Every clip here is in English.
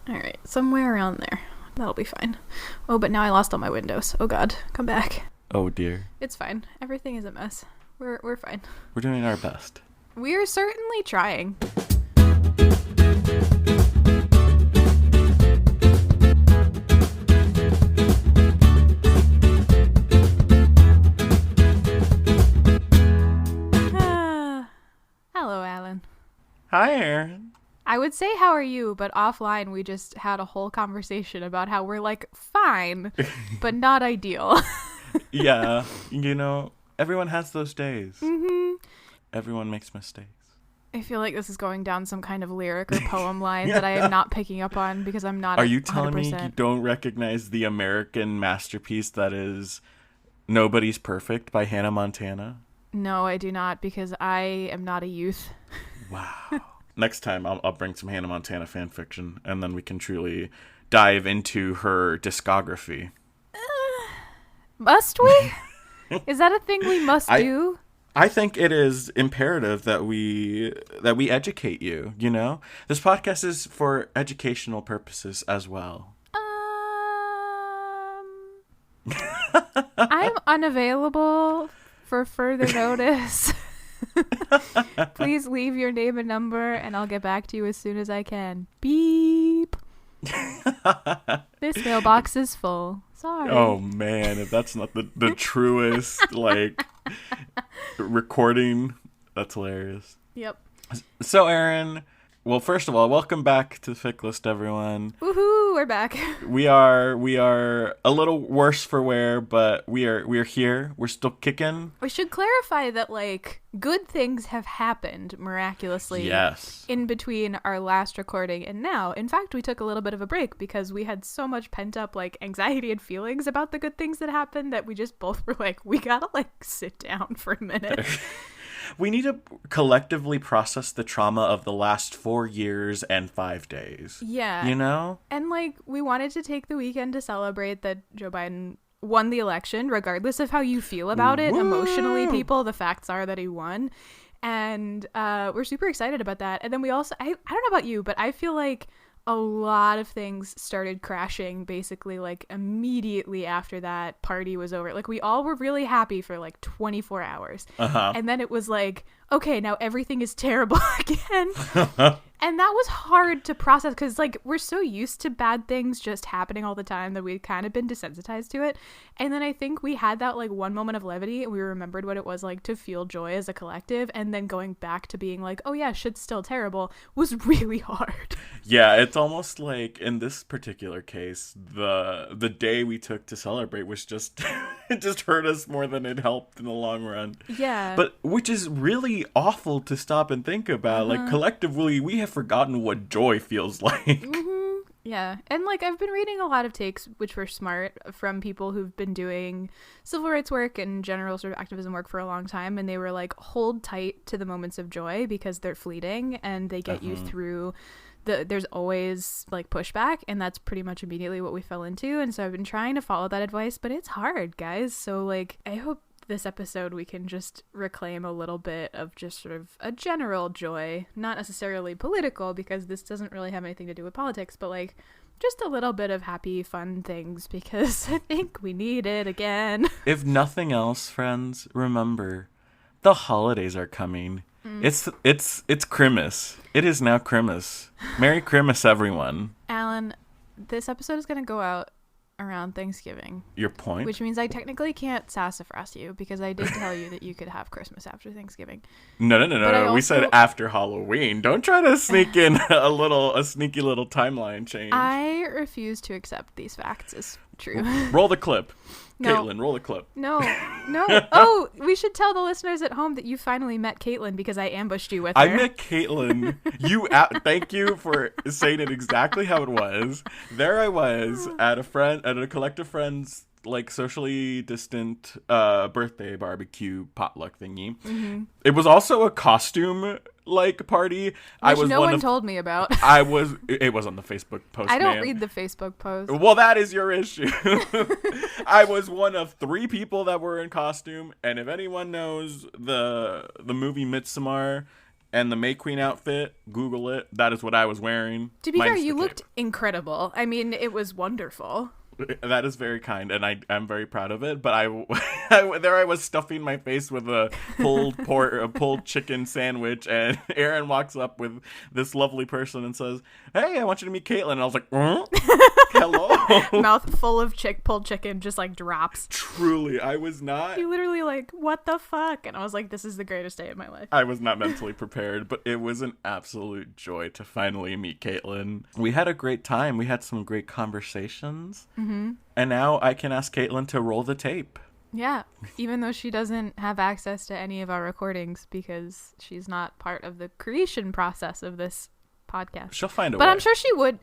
All right, somewhere around there. That'll be fine. Oh, but now I lost all my windows. Oh God, come back. Oh dear. It's fine. Everything is a mess. We're fine. We're doing our best. We are certainly trying. Hello, Alan. Hi, Aaron. I would say how are you, but offline we just had a whole conversation about how we're like fine, but not ideal. Yeah, everyone has those days. Mm-hmm. Everyone makes mistakes. I feel like this is going down some kind of lyric or poem line that I am not picking up on because I'm not. Are you telling 100%. me you don't recognize the American masterpiece that is Nobody's Perfect by Hannah Montana? No, I do not, because I am not a youth. Wow. Next time I'll bring some Hannah Montana fan fiction, and then we can truly dive into her discography. Must we? Is that a thing we must do? I think it is imperative that we educate you, This podcast is for educational purposes as well. I'm unavailable for further notice. Please leave your name and number and I'll get back to you as soon as I can. Beep. This mailbox is full. Sorry. Oh man, if that's not the truest recording, that's hilarious. Yep. So Aaron, well, first of all, welcome back to the Fic List, everyone. Woohoo, we're back. We are a little worse for wear, but we're here. We're still kicking. We should clarify that good things have happened miraculously. Yes. In between our last recording and now. In fact, we took a little bit of a break because we had so much pent up anxiety and feelings about the good things that happened that we just both were we gotta sit down for a minute. We need to collectively process the trauma of the last 4 years and 5 days. Yeah. And we wanted to take the weekend to celebrate that Joe Biden won the election, regardless of how you feel about it. Woo! Emotionally, people, the facts are that he won. And we're super excited about that. And then we also, I don't know about you, but I feel like a lot of things started crashing basically immediately after that party was over. We all were really happy for 24 hours. Uh-huh. And then it was okay, now everything is terrible again. And that was hard to process because we're so used to bad things just happening all the time that we've kind of been desensitized to it. And then I think we had that one moment of levity and we remembered what it was to feel joy as a collective, and then going back to being oh yeah, shit's still terrible was really hard. Yeah, it's almost in this particular case, the day we took to celebrate was just it just hurt us more than it helped in the long run. Yeah. But which is really awful to stop and think about. Collectively, we have forgotten what joy feels like. Mm-hmm. Yeah. And I've been reading a lot of takes, which were smart, from people who've been doing civil rights work and general sort of activism work for a long time. And they were hold tight to the moments of joy because they're fleeting and they get you through there's always pushback, and that's pretty much immediately what we fell into. And so I've been trying to follow that advice, but it's hard, guys. So I hope this episode we can just reclaim a little bit of just sort of a general joy, not necessarily political, because this doesn't really have anything to do with politics, but just a little bit of happy, fun things, because I think we need it again. If nothing else, friends, remember, the holidays are coming. It's Christmas. It is now Christmas. Merry Christmas, everyone. Alan, this episode is going to go out around Thanksgiving. Your point? Which means I technically can't sassafras you because I did tell you that you could have Christmas after Thanksgiving. No. We said after Halloween. Don't try to sneak in a sneaky little timeline change. I refuse to accept these facts as true. Roll the clip. No. Caitlin, roll the clip. No. Oh, we should tell the listeners at home that you finally met Caitlin because I ambushed you with her. I met Caitlin. Thank you for saying it exactly how it was. There I was at a collective friend's socially distant birthday barbecue potluck thingy. Mm-hmm. It was also a costume party. Which no one told me about. It was on the Facebook post. I don't read the Facebook post. Well, that is your issue. I was one of 3 people that were in costume, and if anyone knows the movie Midsommar And the May Queen outfit, Google it. That is what I was wearing. To be fair, Minus you the looked cape. incredible. I mean, it was wonderful. That is very kind, and I'm very proud of it. But there I was stuffing my face with a pulled chicken sandwich, and Aaron walks up with this lovely person and says, "Hey, I want you to meet Caitlin." And I was like, "Hello." Mouth full of pulled chicken just like drops. Truly, I was not. You literally like, what the fuck? And I was like, this is the greatest day of my life. I was not mentally prepared, but it was an absolute joy to finally meet Caitlin. We had a great time. We had some great conversations. Mm-hmm. And now I can ask Caitlin to roll the tape. Yeah, even though she doesn't have access to any of our recordings because she's not part of the creation process of this podcast. She'll find a way. But I'm sure she would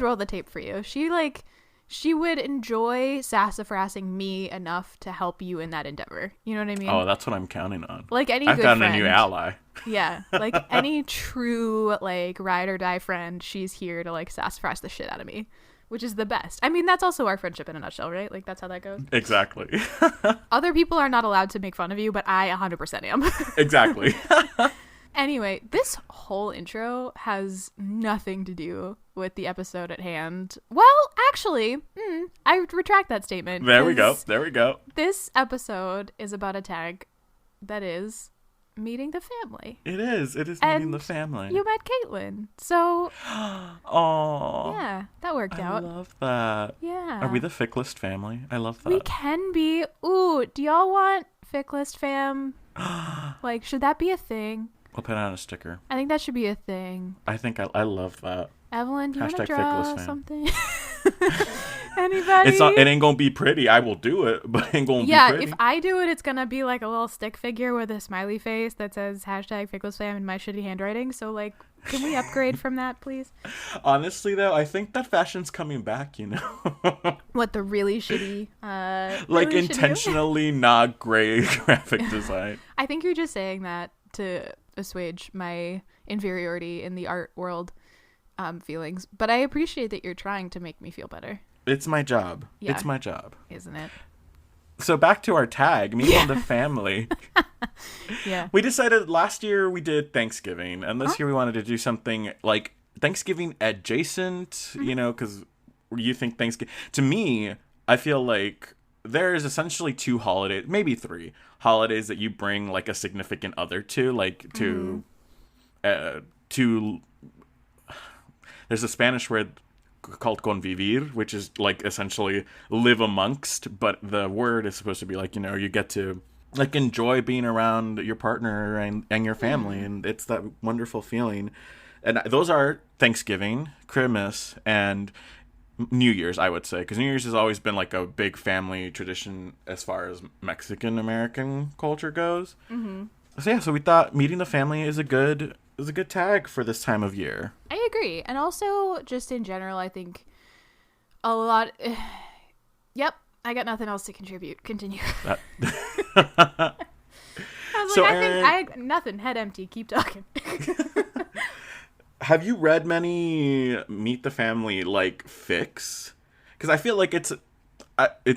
roll the tape for you. She would enjoy sassafrassing me enough to help you in that endeavor. You know what I mean? Oh, that's what I'm counting on. Like any I've good gotten friend. a new ally. Yeah, like any true like ride or die friend, she's here to like sassafras the shit out of me, which is the best. I mean, that's also our friendship in a nutshell, right? Like that's how that goes. Exactly. Other people are not allowed to make fun of you, but I 100% am. Exactly. Anyway, this whole intro has nothing to do with the episode at hand. Well, actually, I retract that statement. There we go. This episode is about a tag that is meeting the family. It is meeting And the family. You met Caitlin. So, Oh. yeah, that worked out. I love that. Yeah. Are we the Ficklist family? I love that. We can be. Ooh, do y'all want Ficklist fam? Like, should that be a thing? We'll put it on a sticker. I think that should be a thing. I think I love that. Evelyn, do you want to Hashtag draw Ficklist fam. something? Anybody? It ain't gonna be pretty. I will do it, but it ain't gonna be pretty. If I do it, it's gonna be like a little stick figure with a smiley face that says hashtag *FicklessFam in my shitty handwriting. So, like, can we upgrade from that, please? Honestly, though, I think that fashion's coming back, you know? What, the really shitty? Like, really intentionally not great graphic design. I think you're just saying that to assuage my inferiority in the art world feelings. But I appreciate that you're trying to make me feel better. It's my job. Yeah. It's my job. Isn't it? So back to our tag, meeting the family. Yeah. We decided last year we did Thanksgiving, and this year we wanted to do something like Thanksgiving adjacent, you know, because you think Thanksgiving. To me, I feel like there's essentially 2 holidays, maybe 3 holidays that you bring like a significant other to, like to there's a Spanish word called convivir, which is like essentially live amongst, but the word is supposed to be like, you know, you get to like enjoy being around your partner and your family, and it's that wonderful feeling. And those are Thanksgiving, Christmas, and New Year's, I would say, because New Year's has always been like a big family tradition as far as Mexican American culture goes. Mm-hmm. So yeah, so we thought meeting the family is a good tag for this time of year. I agree. And also, just in general, I think a lot... Yep, I got nothing else to contribute. Continue. I was So, like, Erin, I think nothing. Head empty. Keep talking. have you read many Meet the Family, like, fics? Because I feel like it's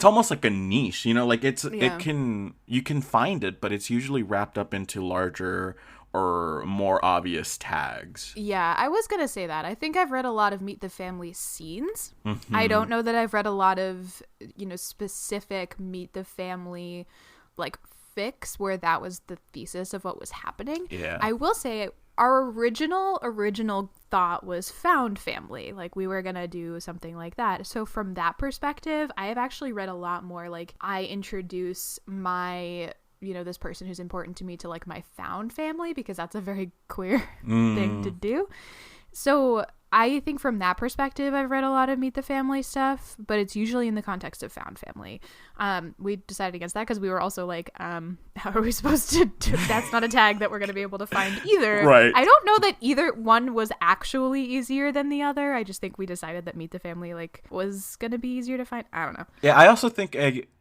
almost like a niche, you know? Like, you can find it, but it's usually wrapped up into larger or more obvious tags. Yeah, I was going to say that. I think I've read a lot of Meet the Family scenes. Mm-hmm. I don't know that I've read a lot of, you know, specific Meet the Family, like, fics where that was the thesis of what was happening. Yeah. I will say our original thought was found family. Like, we were going to do something like that. So from that perspective, I have actually read a lot more. Like, I introduce my... you know, this person who's important to me to like my found family, because that's a very queer thing to do. So I think from that perspective, I've read a lot of Meet the Family stuff, but it's usually in the context of found family. We decided against that because we were also like, how are we supposed to do? That's not a tag that we're going to be able to find either. Right. I don't know that either one was actually easier than the other. I just think we decided that Meet the Family like was going to be easier to find. I don't know. Yeah, I also think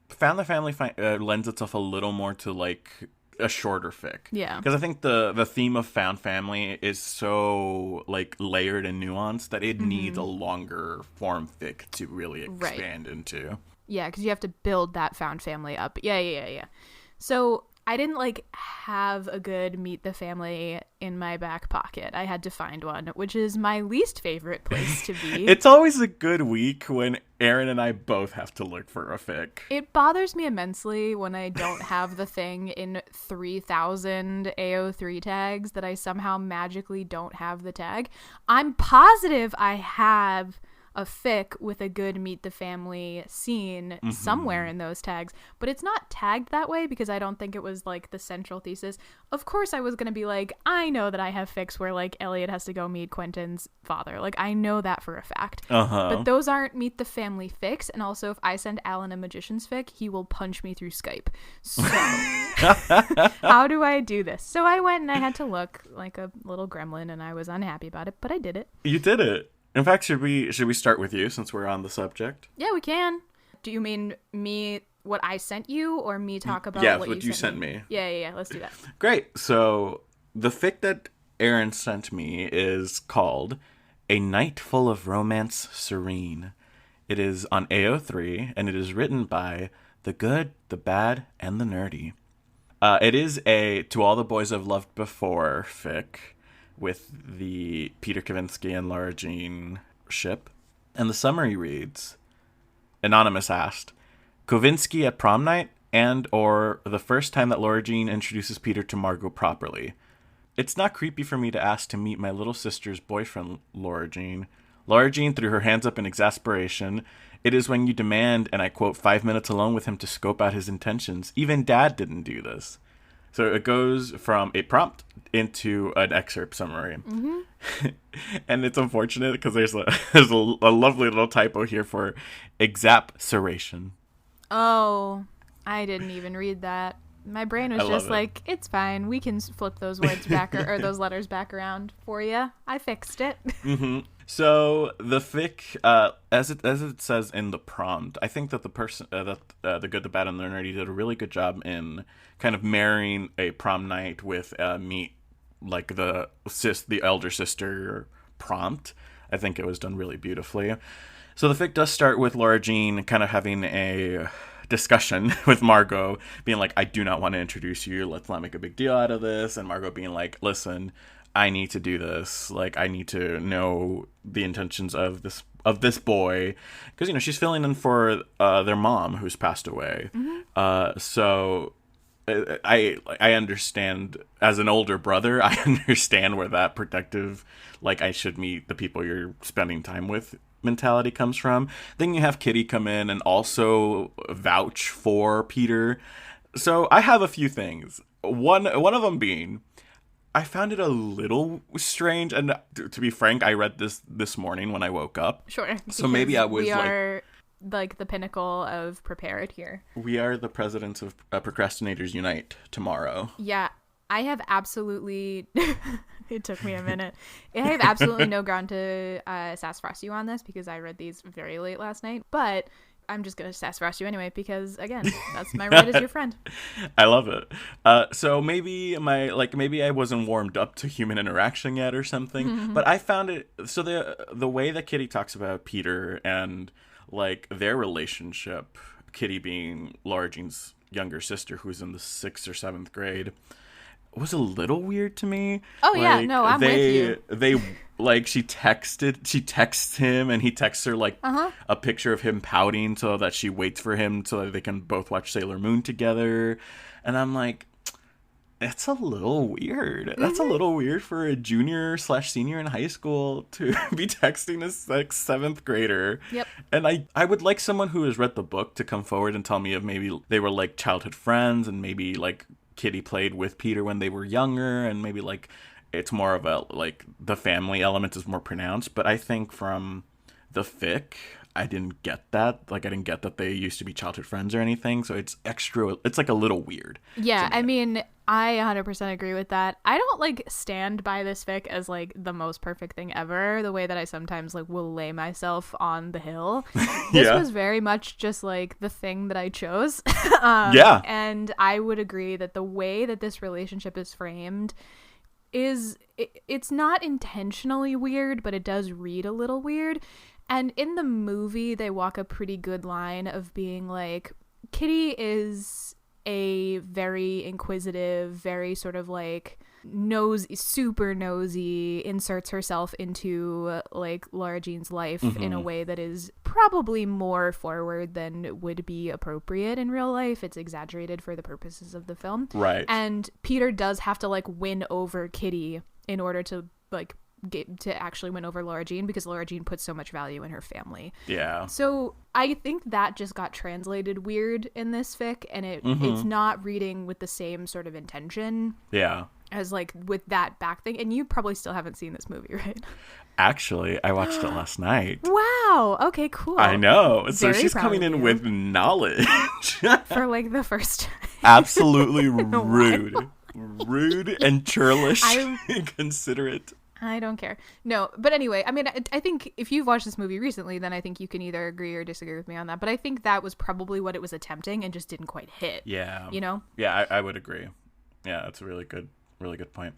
Found the Family lends itself a little more to like a shorter fic. Yeah. Because I think the theme of found family is so like layered and nuanced that it needs a longer form fic to really expand into. Yeah, because you have to build that found family up. Yeah. So I didn't like have a good meet the family in my back pocket. I had to find one, which is my least favorite place to be. It's always a good week when Aaron and I both have to look for a fic. It bothers me immensely when I don't have the thing in 3,000 AO3 tags that I somehow magically don't have the tag. I'm positive I have a fic with a good meet the family scene somewhere in those tags, but it's not tagged that way because I don't think it was like the central thesis. Of course I was going to be like, I know that I have fics where like Elliot has to go meet Quentin's father. Like I know that for a fact. But those aren't meet the family fics, and also if I send Alan a magician's fic, he will punch me through Skype. So how do I do this? So I went and I had to look like a little gremlin, and I was unhappy about it, but I did it. You did it. In fact, should we start with you since we're on the subject? Yeah, we can. Do you mean me, what I sent you, or me talk about what you sent me? Yeah. Let's do that. Great. So the fic that Aaron sent me is called A Night Full of Romance Serene. It is on AO3, and it is written by the good, the bad, and the nerdy. It is a To All the Boys I've Loved Before fic with the Peter Kavinsky and Laura Jean ship. And the summary reads, Anonymous asked, Kavinsky at prom night and or the first time that Laura Jean introduces Peter to Margot properly. It's not creepy for me to ask to meet my little sister's boyfriend, Laura Jean. Laura Jean threw her hands up in exasperation. It is when you demand, and I quote, 5 minutes alone with him to scope out his intentions. Even Dad didn't do this. So it goes from a prompt into an excerpt summary. And it's unfortunate because there's a lovely little typo here for exasperation. Oh, I didn't even read that. My brain was just like, it's fine. We can flip those words back or those letters back around for you. I fixed it. So the fic, as it says in the prompt, I think that the person, the good, the bad, and the nerdy did a really good job in kind of marrying a prom night with meet, like the elder sister prompt. I think it was done really beautifully. So the fic does start with Laura Jean kind of having a discussion with Margot, being like, I do not want to introduce you. Let's not make a big deal out of this. And Margot being like, listen, I need to do this. Like, I need to know the intentions of this boy, because she's filling in for their mom who's passed away. So I understand, as an older brother, I understand where that protective, like, I should meet the people you're spending time with mentality comes from. Then you have Kitty come in and also vouch for Peter. So I have a few things. One of them being, I found it a little strange, and to be frank, I read this morning when I woke up. Sure. So maybe I was we are like the pinnacle of prepared here. We are the presidents of Procrastinators Unite tomorrow. Yeah, I have absolutely... It took me a minute. I have absolutely no ground to sassafras you on this because I read these very late last night, but I'm just going to sassafras you anyway because, again, that's my right as your friend. I love it. So maybe I wasn't warmed up to human interaction yet or something, but I found it... So the way that Kitty talks about Peter and, like, their relationship, Kitty being Laura Jean's younger sister who's in the 6th or 7th grade... was a little weird to me. Oh, like, yeah, no, I'm with you. She texts him, and he texts her, like, a picture of him pouting so that she waits for him so that they can both watch Sailor Moon together. And I'm like, that's a little weird. That's a little weird for a junior/senior in high school to be texting a 6th, 7th grader. Yep. And I would like someone who has read the book to come forward and tell me if maybe they were, like, childhood friends and maybe, like, Kitty played with Peter when they were younger, and maybe, like, it's more of a, like, the family element is more pronounced. But I think from the fic, I didn't get that. Like, I didn't get that they used to be childhood friends or anything. So it's like a little weird. Yeah, I mean, I 100% agree with that. I don't, like, stand by this fic as, like, the most perfect thing ever, the way that I sometimes, like, will lay myself on the hill. This was very much just, like, the thing that I chose. Yeah. And I would agree that the way that this relationship is framed it's not intentionally weird, but it does read a little weird. And in the movie, they walk a pretty good line of being like, Kitty is a very inquisitive, very sort of like super nosy, inserts herself into like Laura Jean's life in a way that is probably more forward than would be appropriate in real life. It's exaggerated for the purposes of the film. Right. And Peter does have to like win over Kitty in order to like get to actually win over Laura Jean, because Laura Jean puts so much value in her family. Yeah. So I think that just got translated weird in this fic, and it's not reading with the same sort of intention. Yeah. As like with that back thing. And you probably still haven't seen this movie, right? Actually, I watched it last night. Wow. Okay, cool. I know. So Very she's proud coming of in you. with knowledge. For like the first time. Absolutely rude. Rude and churlish. Inconsiderate. I don't care. No, but anyway, I mean, I think if you've watched this movie recently, then I think you can either agree or disagree with me on that. But I think that was probably what it was attempting and just didn't quite hit. Yeah. You know? Yeah, I would agree. Yeah, that's a really good point.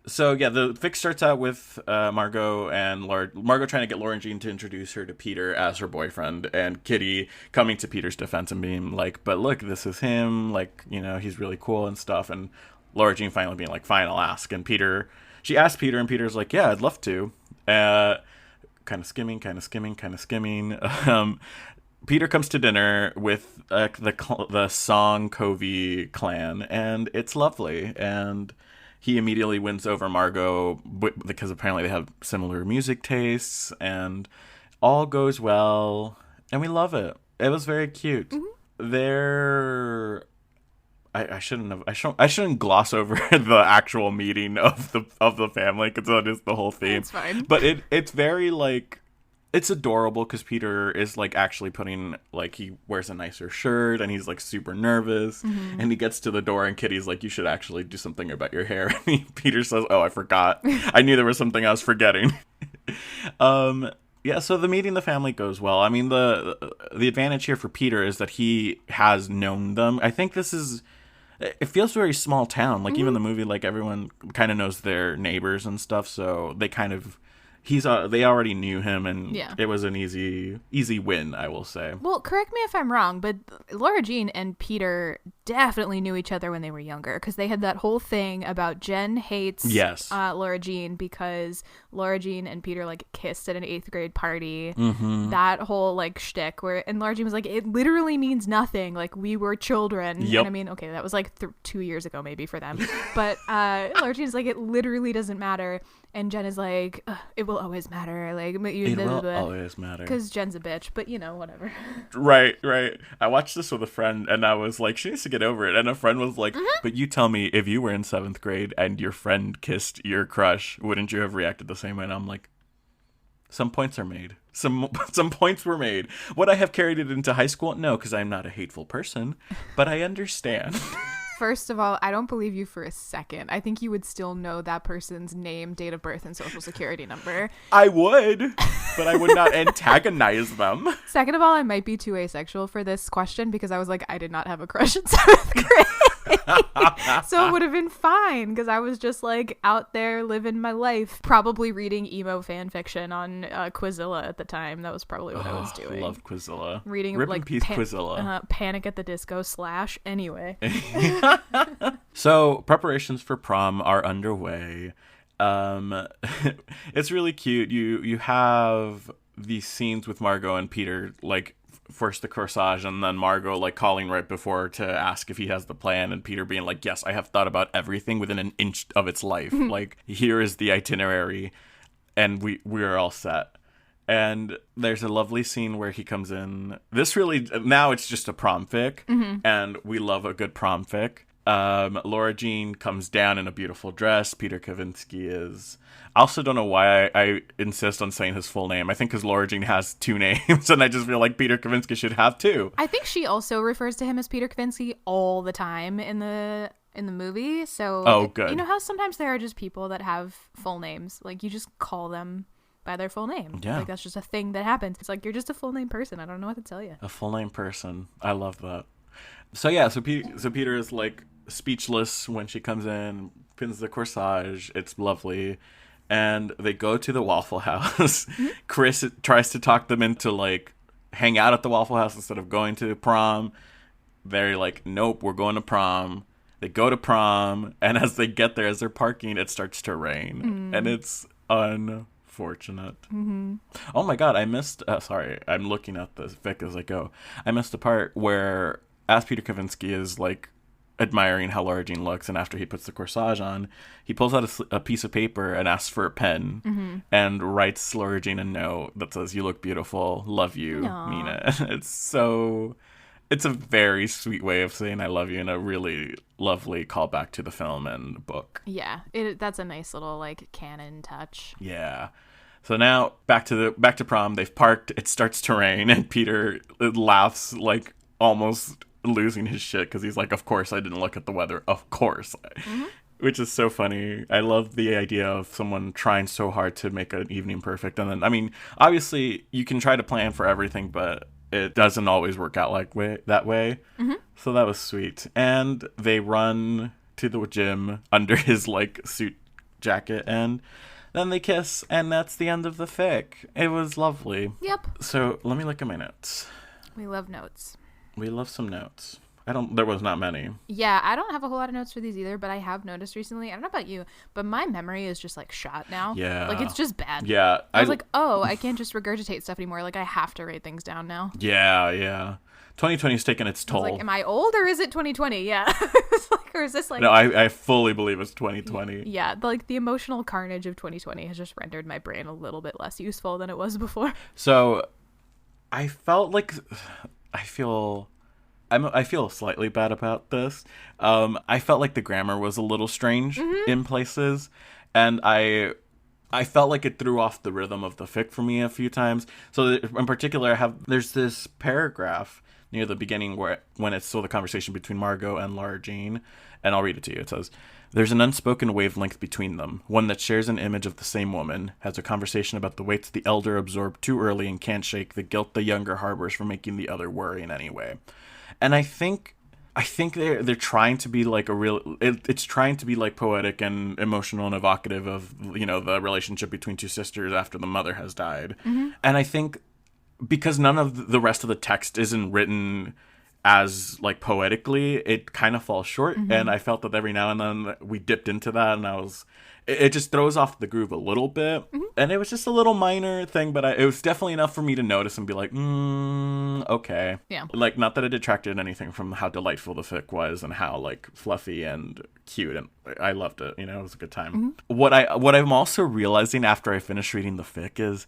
So yeah, the fic starts out with Margot trying to get Lauren Jean to introduce her to Peter as her boyfriend, and Kitty coming to Peter's defense and being like, "But look, this is him. Like, you know, he's really cool and stuff." And Laura Jean finally being like, "Fine, I'll ask." And she asked Peter, and Peter's like, "Yeah, I'd love to." Kind of skimming. Peter comes to dinner with the Song Covey clan, and it's lovely. And he immediately wins over Margot because apparently they have similar music tastes, and all goes well, and we love it. It was very cute. I shouldn't gloss over the actual meeting of the family, because that is the whole theme. It's fine. But it's very like, it's adorable because Peter is like actually putting, like, he wears a nicer shirt and he's like super nervous, and he gets to the door and Kitty's like, "You should actually do something about your hair." And Peter says, "Oh, I forgot. I knew there was something I was forgetting." Yeah, so the meeting the family goes well. I mean, the advantage here for Peter is that he has known them. I think it feels very small town. Like, even the movie, like, everyone kind of knows their neighbors and stuff, so they kind of, they already knew him, and it was an easy win, I will say. Well, correct me if I'm wrong, but Laura Jean and Peter definitely knew each other when they were younger, because they had that whole thing about Jen hates Laura Jean because Laura Jean and Peter like kissed at an 8th grade party. That whole like shtick and Laura Jean was like, "It literally means nothing. Like, we were children." Yep. And I mean, okay, that was like 2 years ago maybe for them, but Laura Jean's like, "It literally doesn't matter." And Jen is like, "It will always matter. Like, it will always matter." Because Jen's a bitch, but you know, whatever. Right. I watched this with a friend, and I was like, she needs to get over it. And a friend was like, "But you tell me, if you were in 7th grade and your friend kissed your crush, wouldn't you have reacted the same way?" And I'm like, some points are made. Some points were made. Would I have carried it into high school? No, because I'm not a hateful person, but I understand. First of all, I don't believe you for a second. I think you would still know that person's name, date of birth, and social security number. I would, but I would not antagonize them. Second of all, I might be too asexual for this question, because I was like, I did not have a crush in 7th grade. So it would have been fine, because I was just like out there living my life, probably reading emo fan fiction on Quizilla at the time. That was probably what I was doing. Love Quizilla. Reading Rip like in peace, Quizilla. Panic at the Disco / anyway. So preparations for prom are underway. It's really cute. You have these scenes with Margot and Peter, like, first the corsage, and then Margot like calling right before to ask if he has the plan, and Peter being like, "Yes, I have thought about everything within an inch of its life. Like, here is the itinerary, and we're all set." And there's a lovely scene where he comes in. This really, now it's just a prom fic, and we love a good prom fic. Laura Jean comes down in a beautiful dress. Peter Kavinsky is... I also don't know why I insist on saying his full name. I think because Laura Jean has 2 names, and I just feel like Peter Kavinsky should have 2. I think she also refers to him as Peter Kavinsky all the time in the movie. So, good. You know how sometimes there are just people that have full names? Like, you just call them by their full name. Yeah. Like, that's just a thing that happens. It's like, you're just a full name person. I don't know what to tell you. A full name person. I love that. So yeah, so Peter is like speechless when she comes in, pins the corsage. It's lovely. And they go to the Waffle House. Chris tries to talk them into like hang out at the Waffle House instead of going to prom. they're like, nope, we're going to prom. They go to prom, and as they get there, as they're parking, it starts to rain, and it's unfortunate. Oh my god, I missed. Sorry, I'm looking at the fic as I go. I missed the part where, as Peter Kavinsky is like admiring how Laura Jean looks, and after he puts the corsage on, he pulls out a piece of paper and asks for a pen and writes Laura Jean a note that says, "You look beautiful, love you, Mina." It's a very sweet way of saying I love you, and a really lovely callback to the film and book. Yeah, that's a nice little like canon touch. Yeah. So now back to prom. They've parked. It starts to rain, and Peter laughs like almost losing his shit because he's like, "Of course I didn't look at the weather. Of course." Which is so funny. I love the idea of someone trying so hard to make an evening perfect, and then, I mean, obviously you can try to plan for everything, but it doesn't always work out that way. So that was sweet. And they run to the gym under his like suit jacket, and then they kiss, and that's the end of the fic. It was lovely. Yep. So let me look at my notes. We love notes. We love some notes. There was not many. Yeah, I don't have a whole lot of notes for these either, but I have noticed recently, I don't know about you, but my memory is just like shot now. Yeah. Like it's just bad. Yeah. I was like, oh, I can't just regurgitate stuff anymore. Like I have to write things down now. Yeah. 2020 has taken its toll. I was like, am I old or is it 2020? Yeah. It's like, or is this like... No, I fully believe it's 2020. Yeah, like the emotional carnage of 2020 has just rendered my brain a little bit less useful than it was before. So I felt like... I feel slightly bad about this. I felt like the grammar was a little strange in places, and I felt like it threw off the rhythm of the fic for me a few times. So in particular, there's this paragraph near the beginning when it's still the conversation between Margot and Laura Jean, and I'll read it to you. It says, "There's an unspoken wavelength between them, one that shares an image of the same woman, has a conversation about the weights the elder absorbed too early and can't shake, the guilt the younger harbors for making the other worry in any way." And I think they're trying to be like it's trying to be like poetic and emotional and evocative of, you know, the relationship between two sisters after the mother has died. And I think because none of the rest of the text isn't written as like poetically, it kind of falls short. And I felt that every now and then we dipped into that, and it just throws off the groove a little bit. And it was just a little minor thing, but it was definitely enough for me to notice and be like, okay. Yeah. Like, not that it detracted anything from how delightful the fic was and how like fluffy and cute, and I loved it. You know, it was a good time. What I'm also realizing after I finished reading the fic is,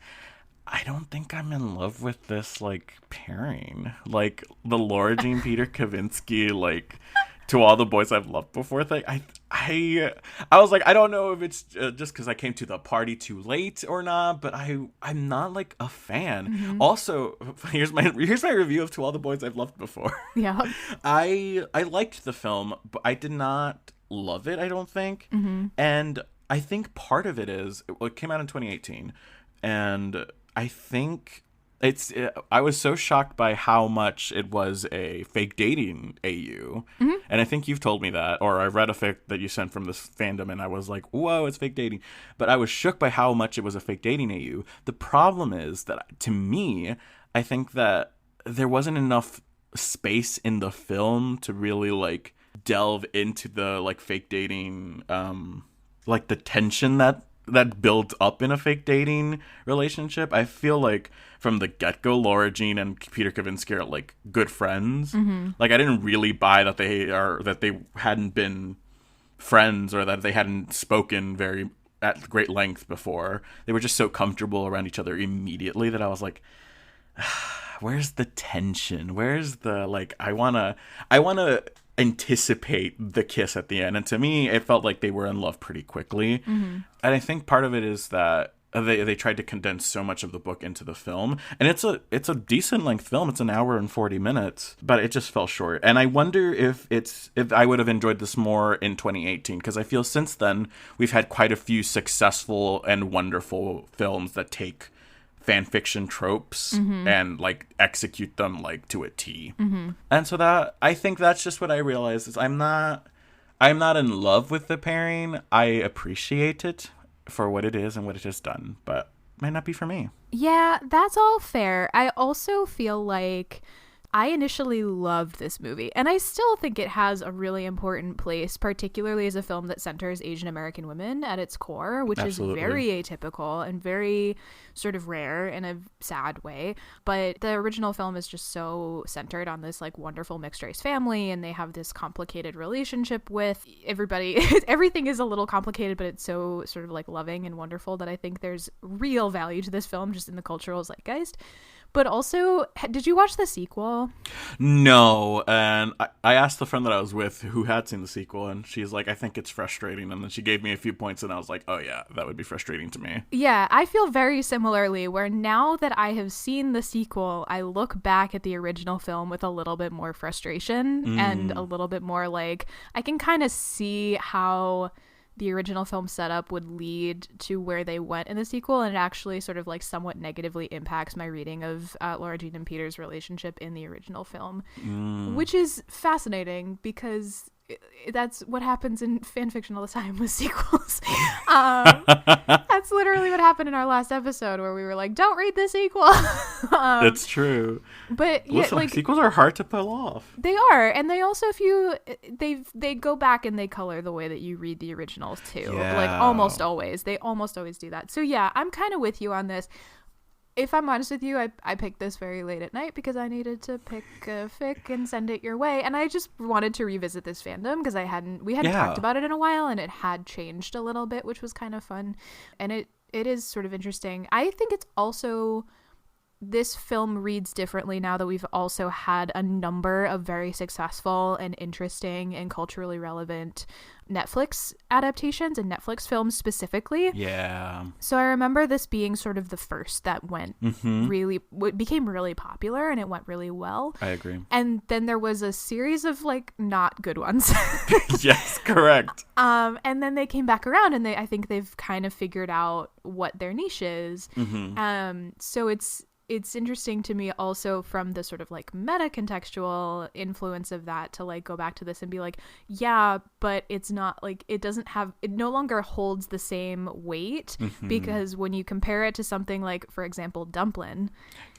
I don't think I'm in love with this like pairing, like the Laura Jean Peter Kavinsky like To All the Boys I've Loved Before thing. I was like, I don't know if it's just because I came to the party too late or not, but I'm not like a fan. Also, here's my review of To All the Boys I've Loved Before. Yeah. I liked the film, but I did not love it, I don't think. And I think part of it is it came out in 2018, and I think I was so shocked by how much it was a fake dating AU. And I think you've told me that, or I read a fic that you sent from this fandom, and I was like, whoa, it's fake dating. But I was shook by how much it was a fake dating AU. The problem is that, to me, I think that there wasn't enough space in the film to really like delve into the like fake dating, like the tension that builds up in a fake dating relationship. I feel like from the get-go, Laura Jean and Peter Kavinsky are like good friends. Like, I didn't really buy that they hadn't been friends, or that they hadn't spoken at great length before. They were just so comfortable around each other immediately that I was like, where's the tension? Where's the like, I wanna anticipate the kiss at the end. And to me, it felt like they were in love pretty quickly. And I think part of it is that they tried to condense so much of the book into the film, and it's a decent length film. It's an hour and 40 minutes, but it just fell short. And I wonder if I would have enjoyed this more in 2018, because I feel since then we've had quite a few successful and wonderful films that take fan fiction tropes and like execute them like to a T. And so that, I think that's just what I realized is I'm not in love with the pairing. I appreciate it for what it is and what it has done, but might not be for me. Yeah, that's all fair. I also feel like I initially loved this movie, and I still think it has a really important place, particularly as a film that centers Asian American women at its core, which Absolutely. is very atypical and very sort of rare in a sad way. But the original film is just so centered on this like wonderful mixed race family, and they have this complicated relationship with everybody. Everything is a little complicated, but it's so sort of like loving and wonderful that I think there's real value to this film just in the cultural zeitgeist. But also, did you watch the sequel? No, and I asked the friend that I was with who had seen the sequel, and she's like, I think it's frustrating. And then she gave me a few points, and I was like, oh yeah, that would be frustrating to me. Yeah, I feel very similarly, where now that I have seen the sequel, I look back at the original film with a little bit more frustration and a little bit more like, I can kind of see how the original film setup would lead to where they went in the sequel, and it actually sort of like somewhat negatively impacts my reading of Laura Jean and Peter's relationship in the original film, which is fascinating because that's what happens in fan fiction all the time with sequels. That's literally what happened in our last episode where we were like, don't read the sequel. It's true. But yeah, listen, like sequels are hard to pull off. they are, and they also, if you they go back and they color the way that you read the originals too. Yeah. Like almost always. They almost always do that. So yeah, I'm kind of with you on this. If I'm honest with you, I picked this very late at night because I needed to pick a fic and send it your way, and I just wanted to revisit this fandom because we hadn't talked about it in a while, and it had changed a little bit, which was kind of fun, and it is sort of interesting. I think it's also, this film reads differently now that we've also had a number of very successful and interesting and culturally relevant Netflix adaptations and Netflix films specifically. Yeah. So I remember this being sort of the first that went became really popular, and it went really well. I agree. And then there was a series of like not good ones. Yes, correct. And then they came back around, and I think they've kind of figured out what their niche is. So it's interesting to me also from the sort of like meta contextual influence of that to like go back to this and be like, yeah, but it's not like, it no longer holds the same weight because when you compare it to something like, for example, Dumplin',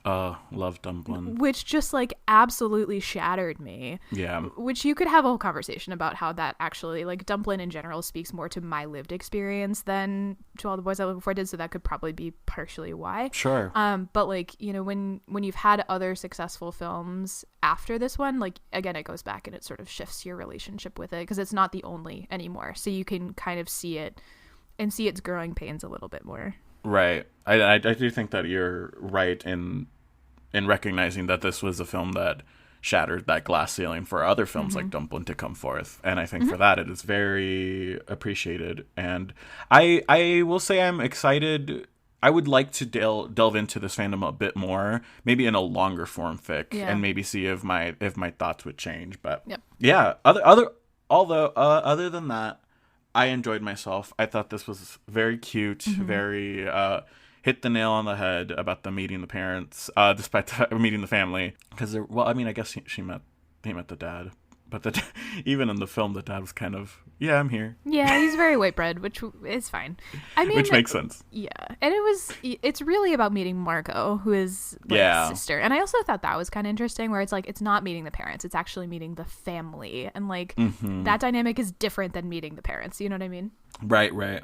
love Dumplin', which just like absolutely shattered me. Yeah. Which you could have a whole conversation about how that actually, like, Dumplin' in general speaks more to my lived experience than To All the Boys I Loved Before did, so that could probably be partially why. Sure. But like, you know, when you've had other successful films after this one, like, again, it goes back and it sort of shifts your relationship with it because it's not the only anymore. So you can kind of see it and see its growing pains a little bit more. Right. I do think that you're right in recognizing that this was a film that shattered that glass ceiling for other films like Dumplin' to come forth. And I think for that, it is very appreciated. And I will say I'm excited. I would like to delve into this fandom a bit more, maybe in a longer form fic, and maybe see if my thoughts would change. But yeah, other than that, I enjoyed myself. I thought this was very cute, very hit the nail on the head about the meeting the parents, despite meeting the family. Because, well, I mean, I guess he met the dad. But even in the film, the dad was kind of, yeah, I'm here. Yeah, he's very white bread, which is fine. I mean, which makes sense. Yeah, and it's really about meeting Margot, who is like sister. And I also thought that was kind of interesting, where it's like, it's not meeting the parents, it's actually meeting the family. And like, that dynamic is different than meeting the parents. You know what I mean? Right.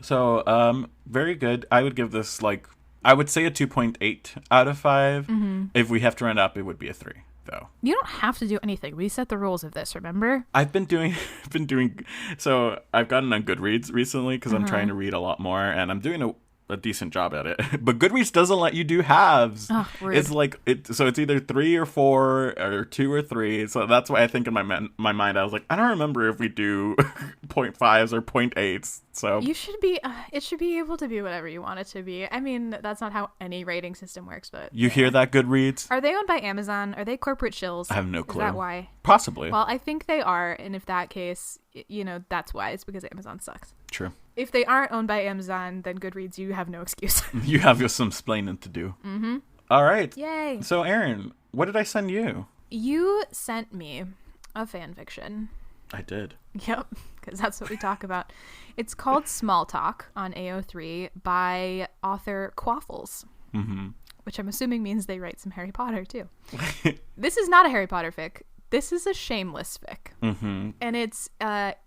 So, very good. I would give this, like, I would say a 2.8 out of 5. If we have to round up, it would be a 3. Though. You don't have to do anything. We set the rules of this, remember? I've been doing so I've gotten on Goodreads recently because I'm trying to read a lot more, and I'm doing a decent job at it. But Goodreads doesn't let you do halves. Oh, rude. It's like so it's either 3 or 4 or 2 or 3. So that's why I think in my mind I was like, I don't remember if we do 0.5s or 0.8s. So you should be it should be able to be whatever you want it to be. I mean, that's not how any rating system works, but you hear that, Goodreads? Are they owned by Amazon? Are they corporate shills? I have no clue. Is that why? Possibly. Well, I think they are, and if that case, you know, that's why. It's because Amazon sucks. True. If they aren't owned by Amazon, then Goodreads, you have no excuse. You have some splaining to do. All right. Yay. So, Erin, what did I send you? You sent me a fan fiction. I did. Yep, because that's what we talk about. It's called Small Talk on AO3 by author Quaffles, which I'm assuming means they write some Harry Potter too. This is not a Harry Potter fic. This is a Shameless fic. Mm-hmm. And it's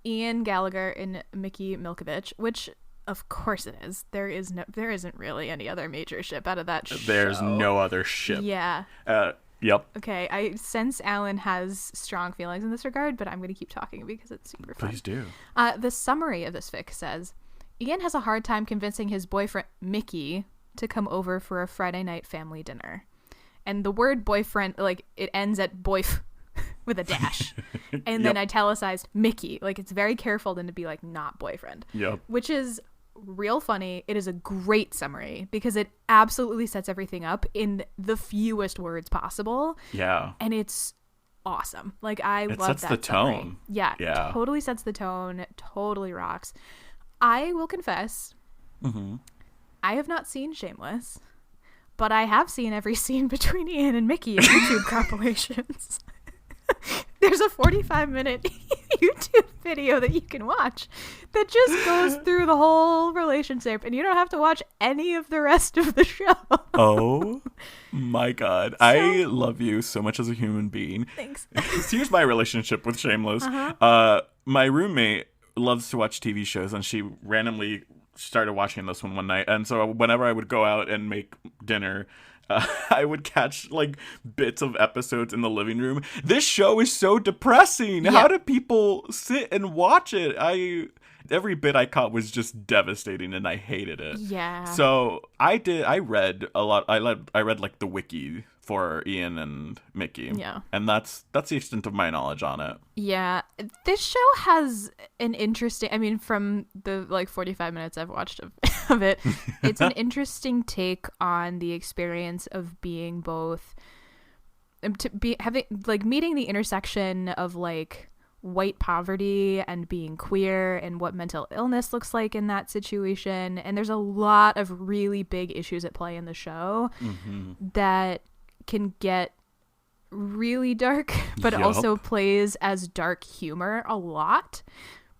Ian Gallagher and Mickey Milkovich, which of course it is. There isn't really any other major ship out of that show. There's no other ship. Yeah. Yep. Okay, I sense Alan has strong feelings in this regard, but I'm going to keep talking because it's super fun. Please do. The summary of this fic says, Ian has a hard time convincing his boyfriend, Mickey, to come over for a Friday night family dinner. And the word boyfriend, like, it ends at boyf with a dash. And then italicized Mickey. Like, it's very careful then to be, like, not boyfriend. Yep. Which is real funny. It is a great summary because it absolutely sets everything up in the fewest words possible. Yeah. And it's awesome. Like, I love that. It sets the summary. tone. Yeah. Totally sets the tone. Totally rocks. I will confess, I have not seen Shameless, but I have seen every scene between Ian and Mickey in YouTube compilations. There's a 45-minute YouTube video that you can watch that just goes through the whole relationship, and you don't have to watch any of the rest of the show. Oh my God. I love you so much as a human being. Thanks. Here's my relationship with Shameless. My roommate loves to watch TV shows, and she randomly started watching this one night. And so whenever I would go out and make dinner, I would catch like bits of episodes in the living room. This show is so depressing. How do people sit and watch it? Every bit I caught was just devastating, and I hated it. Yeah. So I read a lot. I read like the wiki for Ian and Mickey. Yeah. And that's the extent of my knowledge on it. Yeah. This show has an interesting, I mean, from the like 45 minutes I've watched of it, it's an interesting take on the experience of being both, meeting the intersection of like white poverty and being queer and what mental illness looks like in that situation. And there's a lot of really big issues at play in the show that can get really dark, but also plays as dark humor a lot,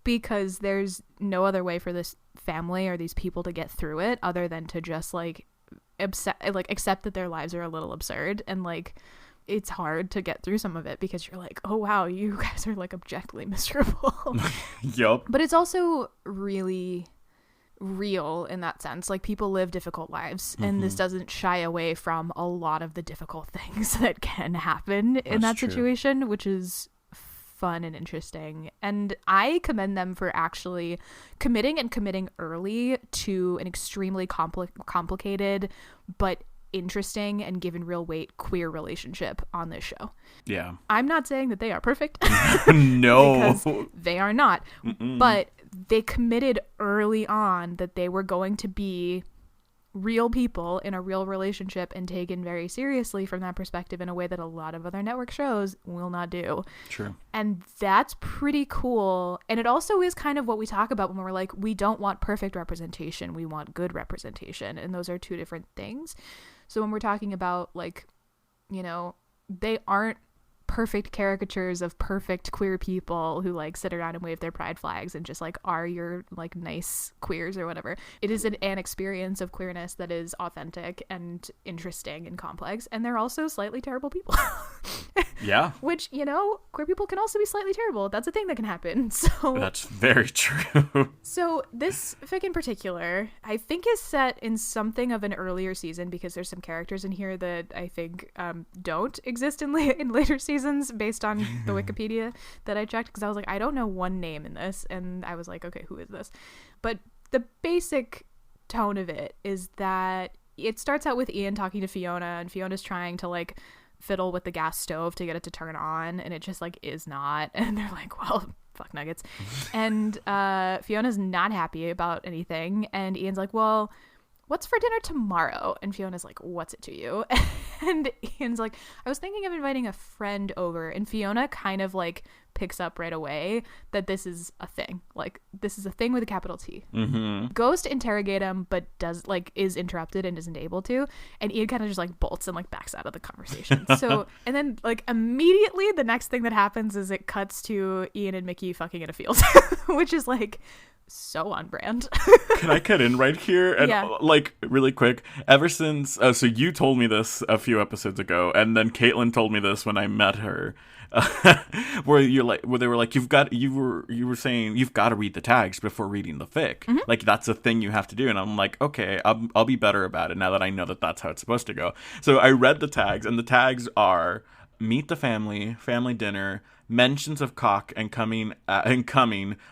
because there's no other way for this family or these people to get through it other than to just like accept that their lives are a little absurd. And like, it's hard to get through some of it because you're like, oh wow, you guys are like objectively miserable. Yup. But it's also really real in that sense. Like, people live difficult lives, and this doesn't shy away from a lot of the difficult things that can happen in that situation, which is fun and interesting. And I commend them for actually committing early to an extremely complicated but interesting and given real weight queer relationship on this show. Yeah. I'm not saying that they are perfect. No. Because they are not. But they committed early on that they were going to be real people in a real relationship and taken very seriously from that perspective in a way that a lot of other network shows will not do. True. And that's pretty cool. And it also is kind of what we talk about when we're like, we don't want perfect representation, we want good representation. And those are two different things. So when we're talking about, like, you know, they aren't perfect caricatures of perfect queer people who like sit around and wave their pride flags and just like are your like nice queers or whatever. It is an experience of queerness that is authentic and interesting and complex, and they're also slightly terrible people. Yeah. Which, you know, queer people can also be slightly terrible. That's a thing that can happen. So that's very true. So this fic in particular, I think, is set in something of an earlier season, because there's some characters in here that I think don't exist in later seasons based on the Wikipedia that I checked, because I was like, I don't know one name in this, and I was like, okay, who is this? But the basic tone of it is that it starts out with Ian talking to Fiona, and Fiona's trying to like fiddle with the gas stove to get it to turn on, and it just like is not, and they're like, well, fuck nuggets. And Fiona's not happy about anything, and Ian's like, well, what's for dinner tomorrow? And Fiona's like, what's it to you? And Ian's like, I was thinking of inviting a friend over. And Fiona kind of like picks up right away that this is a thing. Like, this is a thing with a capital T. Goes to interrogate him, but is interrupted and isn't able to. And Ian kind of just like bolts and like backs out of the conversation. So, and then like immediately the next thing that happens is it cuts to Ian and Mickey fucking in a field, which is like so on brand. Can I cut in right here? And Yeah. like really quick, ever since so you told me this a few episodes ago, and then Caitlin told me this when I met her. Where they were like, you were saying you've got to read the tags before reading the fic. Like that's a thing you have to do. And I'm like, okay, I'll be better about it now that I know that that's how it's supposed to go. So I read the tags, and the tags are meet the family, family dinner, mentions of cock and coming,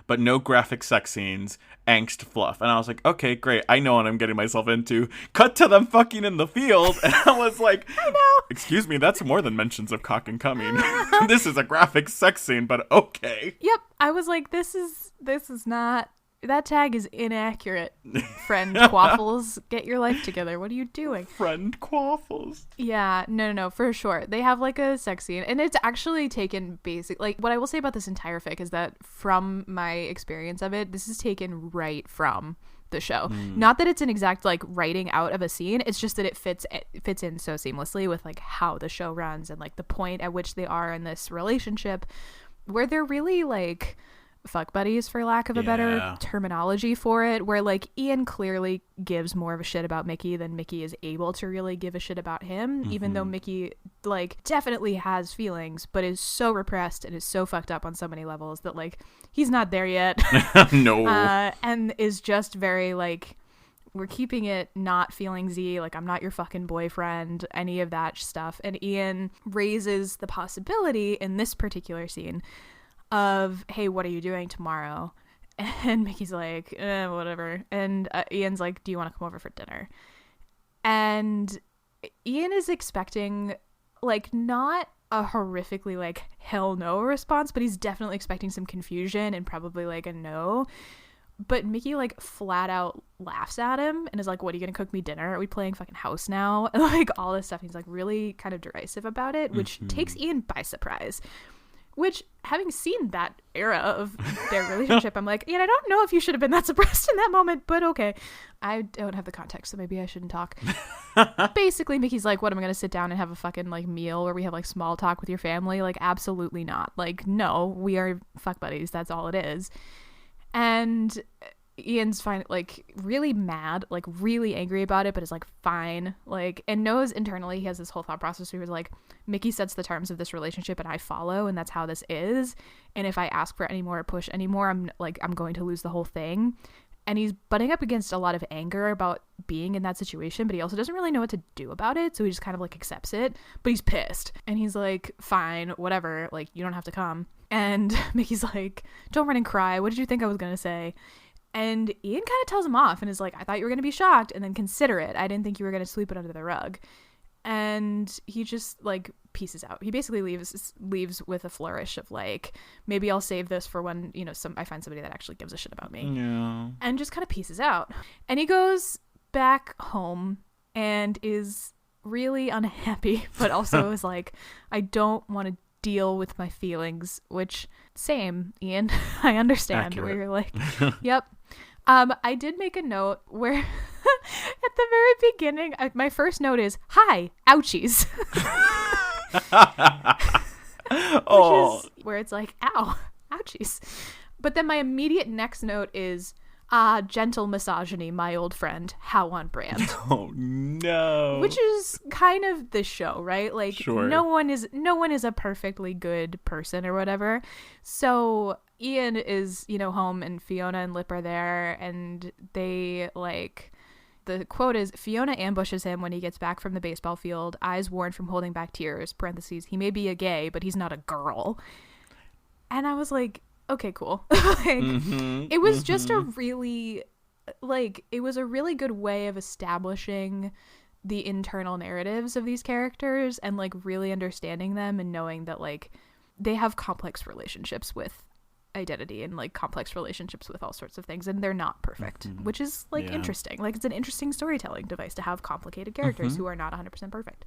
but no graphic sex scenes, angst fluff. And I was like, okay, great. I know what I'm getting myself into. Cut to them fucking in the field. And I was like, I know. Excuse me, that's more than mentions of cock and coming. This is a graphic sex scene, but okay. Yep. I was like, this is not, that tag is inaccurate. Friend Quaffles, get your life together. What are you doing? Friend Quaffles. Yeah, no, for sure. They have like a sex scene, and it's actually taken like what I will say about this entire fic is that from my experience of it, this is taken right from the show. Not that it's an exact like writing out of a scene, it's just that it fits in so seamlessly with like how the show runs and like the point at which they are in this relationship where they're really like fuck buddies, for lack of a better terminology for it, where like Ian clearly gives more of a shit about Mickey than Mickey is able to really give a shit about him, even though Mickey like definitely has feelings but is so repressed and is so fucked up on so many levels that like he's not there yet. No. And is just very like, we're keeping it not feelingsy, like I'm not your fucking boyfriend, any of that stuff. And Ian raises the possibility in this particular scene of, hey, what are you doing tomorrow? And Mickey's like, whatever. And Ian's like, do you want to come over for dinner? And Ian is expecting like not a horrifically like hell no response, but he's definitely expecting some confusion and probably like a no. But Mickey like flat out laughs at him and is like, what, are you gonna cook me dinner? Are we playing fucking house now? And like all this stuff. He's like really kind of derisive about it, which takes Ian by surprise. Which, having seen that era of their relationship, I'm like, I don't know if you should have been that suppressed in that moment, but okay. I don't have the context, so maybe I shouldn't talk. Basically, Mickey's like, what, am I going to sit down and have a fucking, like, meal where we have, like, small talk with your family? Like, absolutely not. Like, no, we are fuck buddies. That's all it is. And Ian's really mad, like really angry about it, but is like fine, like, and knows internally he has this whole thought process where he was like, Mickey sets the terms of this relationship and I follow, and that's how this is, and if I ask for any more or push any more, I'm going to lose the whole thing. And he's butting up against a lot of anger about being in that situation, but he also doesn't really know what to do about it, so he just kind of like accepts it, but he's pissed and he's like, fine, whatever, like, you don't have to come. And Mickey's like, don't run and cry, what did you think I was gonna say? And Ian kind of tells him off and is like, I thought you were going to be shocked and then consider it. I didn't think you were going to sweep it under the rug. And he just like pieces out. He basically leaves with a flourish of like, maybe I'll save this for when, I find somebody that actually gives a shit about me. Yeah. And just kind of pieces out. And he goes back home and is really unhappy, but also is like, I don't want to deal with my feelings, which same, Ian. I understand. Accurate. Where you're like, yep. I did make a note where at the very beginning, my first note is, hi, ouchies. Oh. Which is where it's like, ow, ouchies. But then my immediate next note is, gentle misogyny, my old friend, how on brand. Oh no. Which is kind of the show, right? Like, sure. no one is a perfectly good person or whatever. So Ian is, home, and Fiona and Lip are there, and they like, the quote is, Fiona ambushes him when he gets back from the baseball field, eyes worn from holding back tears, parentheses, he may be a gay, but he's not a girl. And I was like, okay, cool. It was just a really, it was a really good way of establishing the internal narratives of these characters and like really understanding them and knowing that like they have complex relationships with identity and like complex relationships with all sorts of things, and they're not perfect, which is like interesting. Like, it's an interesting storytelling device to have complicated characters who are not 100% perfect.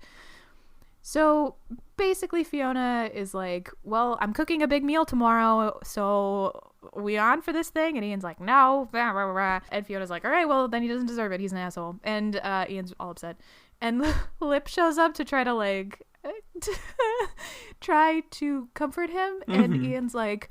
So basically Fiona is like, well, I'm cooking a big meal tomorrow, so we on for this thing? And Ian's like, no. And Fiona's like, all right, well, then he doesn't deserve it. He's an asshole. And Ian's all upset. And Lip shows up to try to like try to comfort him. And Ian's like,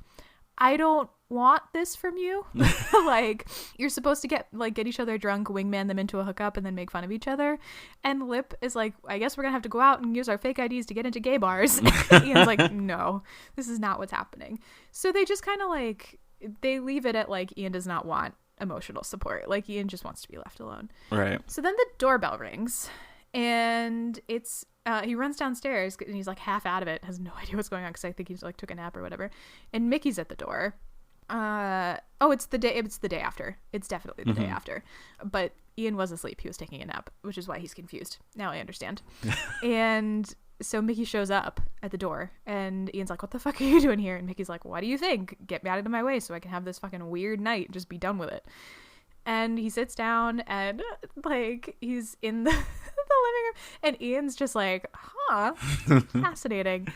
I don't want this from you. Like, you're supposed to get each other drunk, wingman them into a hookup, and then make fun of each other. And Lip is like, I guess we're gonna have to go out and use our fake IDs to get into gay bars. Ian's like, no, this is not what's happening. So they just kind of like, they leave it at like, Ian does not want emotional support. Like, Ian just wants to be left alone. Right. So then the doorbell rings, and it's he runs downstairs, and he's like half out of it, has no idea what's going on, because I think he's like took a nap or whatever. And Mickey's at the door. It's the day after. It's definitely the day after. But Ian was asleep. He was taking a nap, which is why he's confused. Now I understand. And so Mickey shows up at the door, and Ian's like, what the fuck are you doing here? And Mickey's like, what do you think? Get me out of my way so I can have this fucking weird night and just be done with it. And he sits down, and like, he's in the living room, and Ian's just like, fascinating.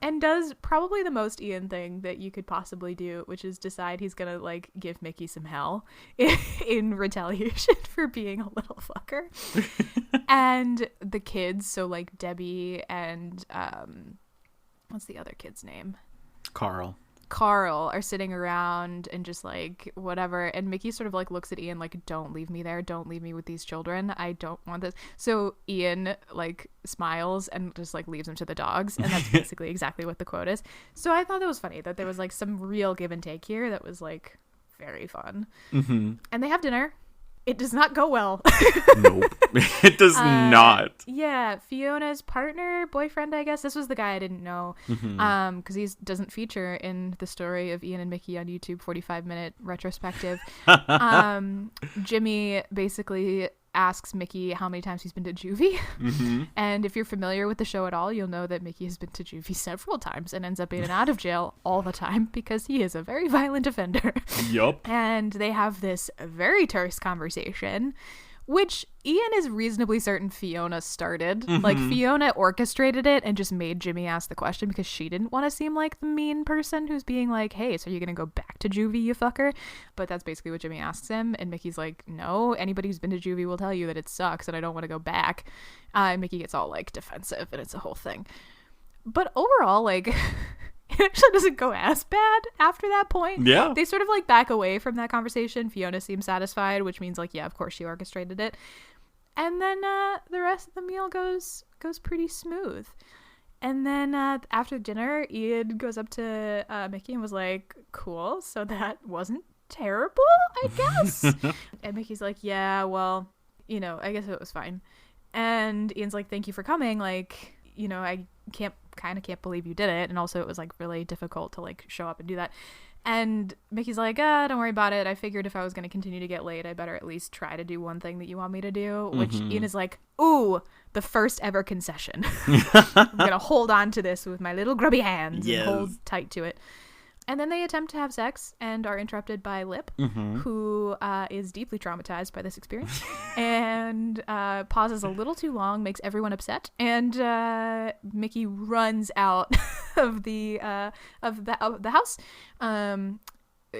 And does probably the most Ian thing that you could possibly do, which is decide he's gonna like give Mickey some hell in retaliation for being a little fucker. And the kids, so like Debbie and what's the other kid's name? Carl are sitting around and just like whatever, and Mickey sort of like looks at Ian like, don't leave me there, don't leave me with these children, I don't want this. So Ian like smiles and just like leaves him to the dogs, and that's basically exactly what the quote is. So I thought that was funny that there was like some real give and take here that was like very fun. And they have dinner. It does not go well. Nope. It does not. Yeah, Fiona's boyfriend, I guess. This was the guy I didn't know. Because he doesn't feature in the story of Ian and Mickey on YouTube 45-minute retrospective. Jimmy basically asks Mickey how many times he's been to juvie. And if you're familiar with the show at all, you'll know that Mickey has been to juvie several times and ends up in and out of jail all the time because he is a very violent offender. Yup. And they have this very terse conversation, which Ian is reasonably certain Fiona started. Like, Fiona orchestrated it and just made Jimmy ask the question because she didn't want to seem like the mean person who's being like, hey, so you're gonna go back to juvie, you fucker? But that's basically what Jimmy asks him, and Mickey's like, no, anybody who's been to juvie will tell you that it sucks and I don't want to go back. And Mickey gets all like defensive, and it's a whole thing. But overall, like, it actually doesn't go as bad after that point. Yeah. They sort of like back away from that conversation. Fiona seems satisfied, which means like, yeah, of course she orchestrated it. And then the rest of the meal goes pretty smooth. And then after dinner, Ian goes up to Mickey and was like, cool, so that wasn't terrible, I guess. And Mickey's like, yeah, well, I guess it was fine. And Ian's like, thank you for coming. Like, I can't believe you did it, and also it was like really difficult to like show up and do that. And Mickey's like, don't worry about it, I figured if I was going to continue to get late, I better at least try to do one thing that you want me to do, which Ian is like, ooh, the first ever concession. I'm gonna hold on to this with my little grubby hands and hold tight to it. And then they attempt to have sex and are interrupted by Lip, who is deeply traumatized by this experience and pauses a little too long, makes everyone upset, and Mickey runs out of the house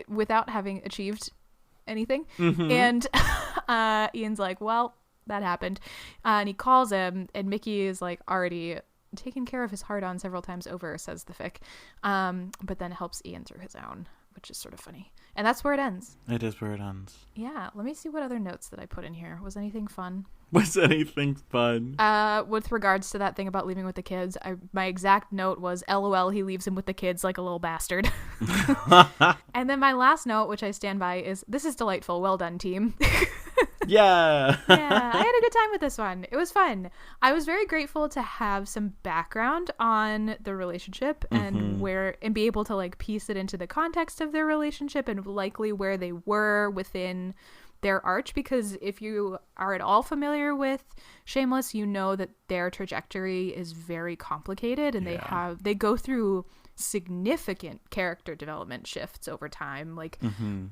without having achieved anything. And Ian's like, well, that happened, and he calls him, and Mickey is like already taken care of his heart on several times over, says the fic, but then helps Ian through his own, which is sort of funny. And that's where it ends. It is where it ends. Yeah, let me see what other notes that I put in here. Was anything fun? Was anything fun? With regards to that thing about leaving with the kids, my exact note was, LOL, he leaves him with the kids like a little bastard. And then my last note, which I stand by, is, this is delightful. Well done, team. Yeah. Yeah, I had a good time with this one. It was fun. I was very grateful to have some background on the relationship and be able to like piece it into the context of their relationship and likely where they were within their arch, because if you are at all familiar with Shameless, you know that their trajectory is very complicated, and they go through significant character development shifts over time. Like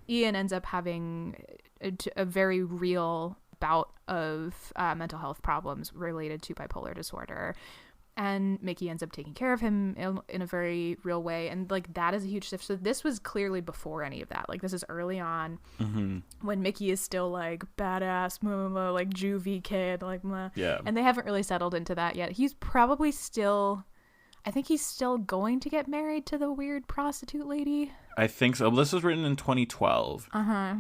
Ian ends up having a very real bout of mental health problems related to bipolar disorder, and Mickey ends up taking care of him in a very real way, and like that is a huge shift. So this was clearly before any of that. Like, this is early on when Mickey is still like badass like juvie kid, like and they haven't really settled into that yet. He's probably still, I think he's still going to get married to the weird prostitute lady. I think so. This was written in 2012.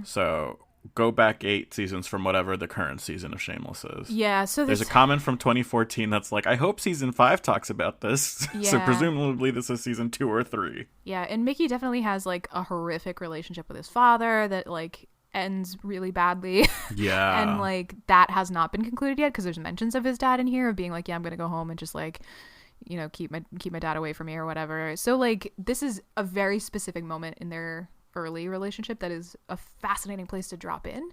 So go back 8 seasons from whatever the current season of Shameless is. Yeah, so there's a comment from 2014 that's like, I hope season 5 talks about this. Yeah. So presumably this is season 2 or 3. Yeah, and Mickey definitely has like a horrific relationship with his father that like ends really badly. Yeah. And like that has not been concluded yet because there's mentions of his dad in here of being like, yeah, I'm gonna go home and just like, you know, keep my dad away from me or whatever. So like this is a very specific moment in their early relationship that is a fascinating place to drop in.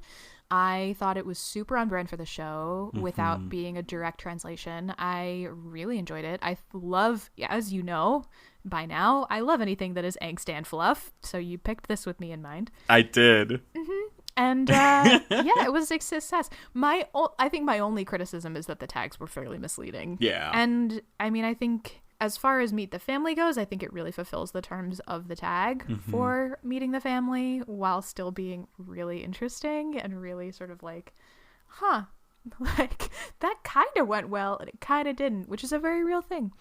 I thought it was super on brand for the show without being a direct translation. I really enjoyed it. I love, as you know by now, I love anything that is angst and fluff. So you picked this with me in mind. I did. And yeah, it was a success. I think my only criticism is that the tags were fairly misleading. Yeah. And I mean, I think as far as Meet the Family goes, I think it really fulfills the terms of the tag for meeting the family while still being really interesting and really sort of like, like that kind of went well and it kind of didn't, which is a very real thing.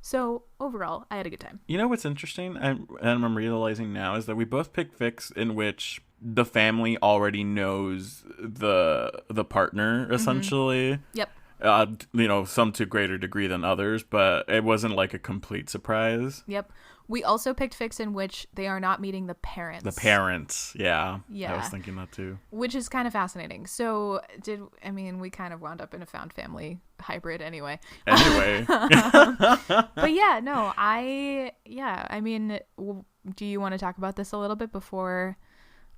So overall, I had a good time. You know what's interesting, and I'm realizing now, is that we both picked fics in which the family already knows the partner, essentially. Yep. You know, some to greater degree than others, but it wasn't like a complete surprise. Yep. We also picked fics in which they are not meeting the parents. The parents, yeah. Yeah. I was thinking that too. Which is kind of fascinating. So, we kind of wound up in a found family hybrid anyway. Anyway. But yeah, no, I mean, do you want to talk about this a little bit before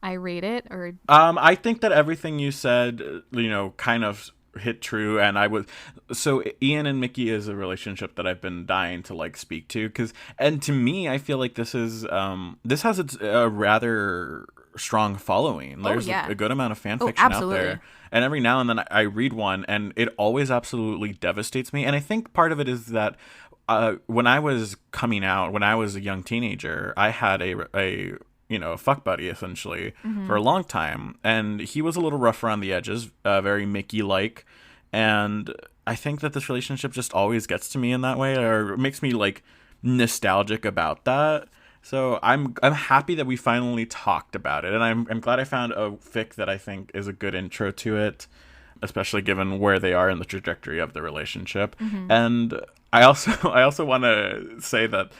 I rate it? Or I think that everything you said, you know, kind of hit true, and so Ian and Mickey is a relationship that I've been dying to like speak to, and to me I feel like this has a rather strong following. There's a good amount of fan fiction out there, and every now and then I read one and it always absolutely devastates me. And I think part of it is that when I was coming out, when I was a young teenager, I had a fuck buddy essentially for a long time, and he was a little rough around the edges, very Mickey-like, and I think that this relationship just always gets to me in that way, or makes me like nostalgic about that. So I'm happy that we finally talked about it, and I'm glad I found a fic that I think is a good intro to it, especially given where they are in the trajectory of the relationship. And I also want to say that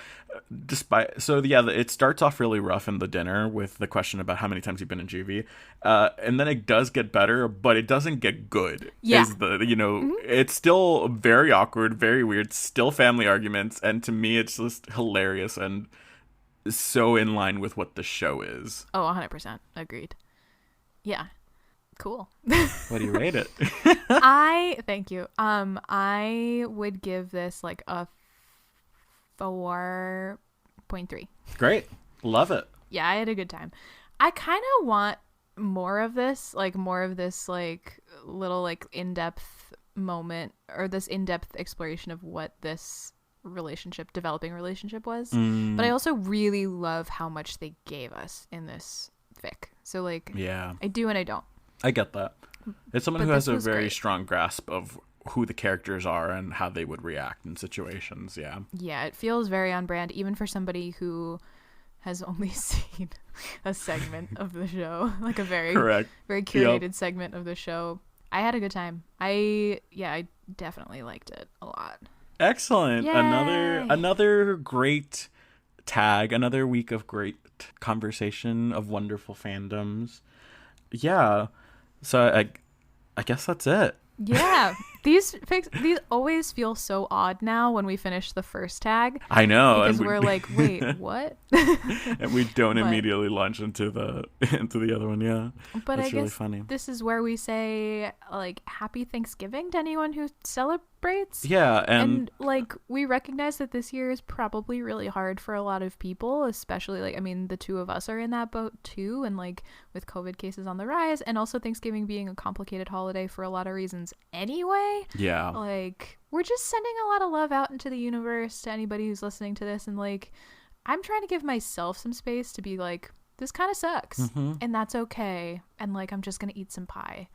it starts off really rough in the dinner with the question about how many times you've been in juvie, and then it does get better, but it doesn't get good. It's still very awkward, very weird, still family arguments, and to me it's just hilarious and so in line with what the show is. 100% agreed. Yeah, cool. What do you rate it? Thank you. I would give this like a 4.3. Great. Love it. Yeah, I had a good time. I kind of want more of this like little like in-depth moment, or this in-depth exploration of what this developing relationship was. But I also really love how much they gave us in this fic. So like, yeah, I do and I don't. I get that. It's someone who has a very strong grasp of who the characters are and how they would react in situations. Yeah, it feels very on brand, even for somebody who has only seen a segment of the show, like a very very curated segment of the show. I had a good time. I definitely liked it a lot. Excellent. Yay! Another great tag, another week of great conversation of wonderful fandoms. Yeah, so I guess that's it. Yeah, these always feel so odd now when we finish the first tag. I know, because we're like, wait, what? And we don't immediately launch into the other one. Yeah, but that's I guess really funny. This is where we say like Happy Thanksgiving to anyone who celebrates. Yeah, and like we recognize that this year is probably really hard for a lot of people, especially like, I mean, the two of us are in that boat too, and like with COVID cases on the rise, and also Thanksgiving being a complicated holiday for a lot of reasons anyway. Yeah, like we're just sending a lot of love out into the universe to anybody who's listening to this, and like I'm trying to give myself some space to be like, this kind of sucks, and that's okay, and like I'm just gonna eat some pie,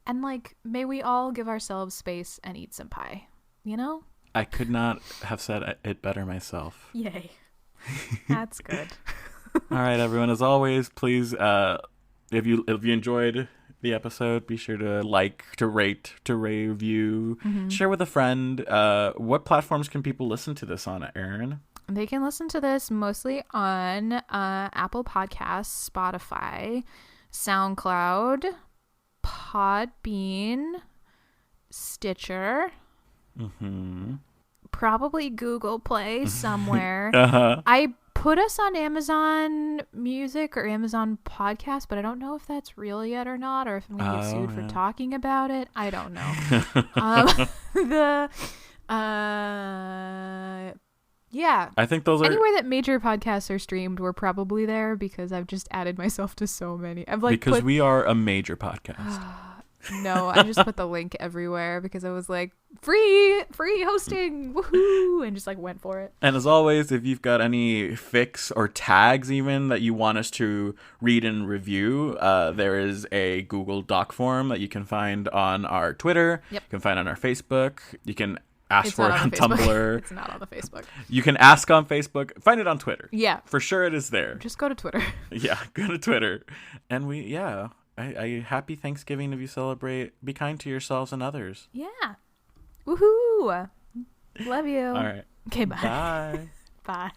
and like may we all give ourselves space and eat some pie, you know? I could not have said it better myself. Yay. That's good. All right, everyone. As always, please, if you enjoyed the episode, be sure to like, to rate, to review, share with a friend. What platforms can people listen to this on, Erin? They can listen to this mostly on Apple Podcasts, Spotify, SoundCloud, Podbean, Stitcher, probably Google Play somewhere. I put us on Amazon Music or Amazon Podcast, but I don't know if that's real yet or not, or if I'm going to get sued for talking about it. I don't know. Yeah. I think those are anywhere that major podcasts are streamed. We're probably there because I've just added myself to so many. I've because we are a major podcast. No, I just put the link everywhere because I was like, free hosting, woohoo, and just like went for it. And as always, if you've got any fics or tags even that you want us to read and review, there is a Google Doc form that you can find on our Twitter. Yep. You can find on our Facebook. You can ask for it on Tumblr. It's not on the Facebook. You can ask on Facebook. Find it on Twitter. Yeah. For sure it is there. Just go to Twitter. Yeah, go to Twitter. And I happy Thanksgiving if you celebrate. Be kind to yourselves and others. Yeah. Woohoo. Love you. All right. Okay, bye. Bye. Bye.